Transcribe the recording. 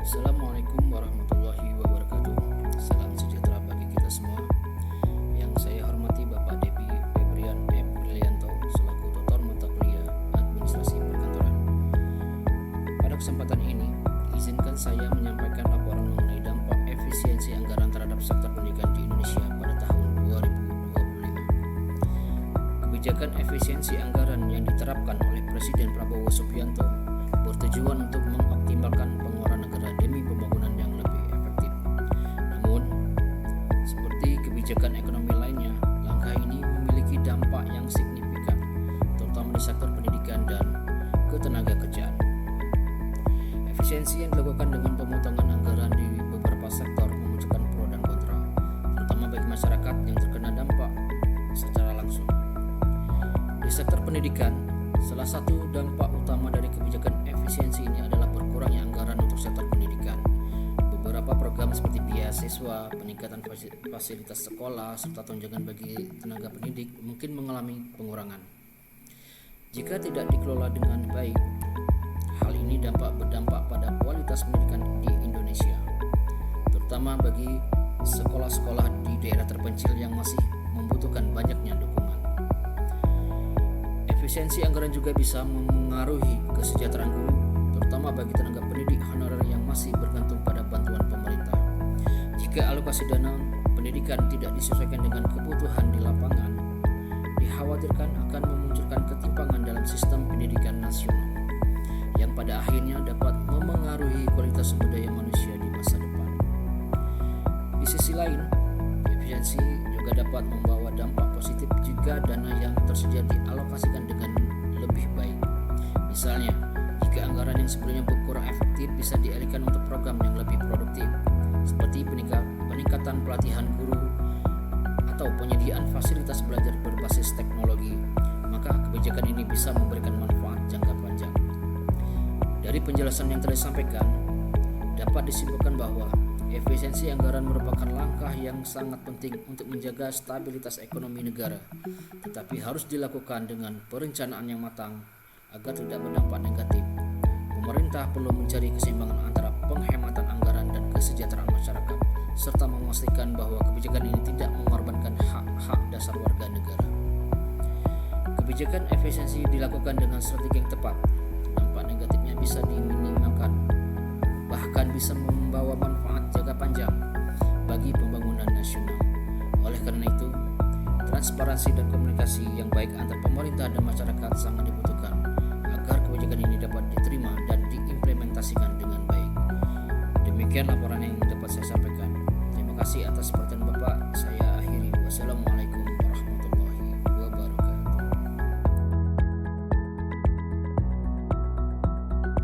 Assalamualaikum warahmatullahi wabarakatuh. Salam sejahtera bagi kita semua. Yang saya hormati Bapak Depi Febrian F. Brilianto selaku Tutor Mata Kuliah Administrasi Perkantoran. Pada kesempatan ini, izinkan saya menyampaikan laporan mengenai dampak efisiensi anggaran terhadap sektor pendidikan di Indonesia pada tahun 2025. Kebijakan efisiensi anggaran yang diterapkan oleh Presiden Prabowo Subianto bertujuan untuk mengoptimalkan pengeluaran negara demi pembangunan yang lebih efektif. Namun, seperti kebijakan ekonomi lainnya, langkah ini memiliki dampak yang signifikan, terutama di sektor pendidikan dan ketenagakerjaan. Efisiensi yang dilakukan dengan pemotongan anggaran di beberapa sektor memunculkan pro dan kontra, terutama bagi masyarakat yang terkena dampak secara langsung. Di sektor pendidikan, salah satu dampak utama dari kebijakan efisiensi ini adalah berkurangnya anggaran untuk sektor pendidikan. Beberapa program seperti beasiswa, peningkatan fasilitas sekolah, serta tunjangan bagi tenaga pendidik mungkin mengalami pengurangan. Jika tidak dikelola dengan baik, hal ini berdampak pada kualitas pendidikan di Indonesia, terutama bagi sekolah-sekolah di daerah terpencil yang masih membutuhkan banyaknya dukungan. Efisiensi anggaran juga bisa memengaruhi kesejahteraan guru, terutama bagi tenaga pendidik honorer yang masih bergantung pada bantuan pemerintah. Jika alokasi dana pendidikan tidak disesuaikan dengan kebutuhan di lapangan, dikhawatirkan akan memunculkan ketimpangan dalam sistem pendidikan nasional, yang pada akhirnya dapat memengaruhi kualitas sumber daya manusia di masa depan. Di sisi lain, efisiensi juga dapat membawa dampak positif jika dana yang tersedia dialokasikan dengan lebih baik. Misalnya, jika anggaran yang sebelumnya kurang efektif bisa dialihkan untuk program yang lebih produktif, seperti peningkatan pelatihan guru atau penyediaan fasilitas belajar berbasis teknologi, maka kebijakan ini bisa memberikan manfaat jangka panjang. Dari penjelasan yang telah disampaikan, dapat disimpulkan bahwa efisiensi anggaran merupakan langkah yang sangat penting untuk menjaga stabilitas ekonomi negara, tetapi harus dilakukan dengan perencanaan yang matang agar tidak berdampak negatif. Pemerintah perlu mencari keseimbangan antara penghematan anggaran dan kesejahteraan masyarakat, serta memastikan bahwa kebijakan ini tidak mengorbankan hak-hak dasar warga negara. Kebijakan efisiensi dilakukan dengan strategi yang tepat, dampak negatifnya bisa diminimalkan, bahkan bisa membawa manfaat jangka panjang bagi pembangunan nasional. Oleh karena itu, transparansi dan komunikasi yang baik antar pemerintah dan masyarakat sangat dibutuhkan agar kebijakan ini dapat diterima dan diimplementasikan dengan baik. Demikian laporan yang dapat saya sampaikan. Terima kasih atas perhatian.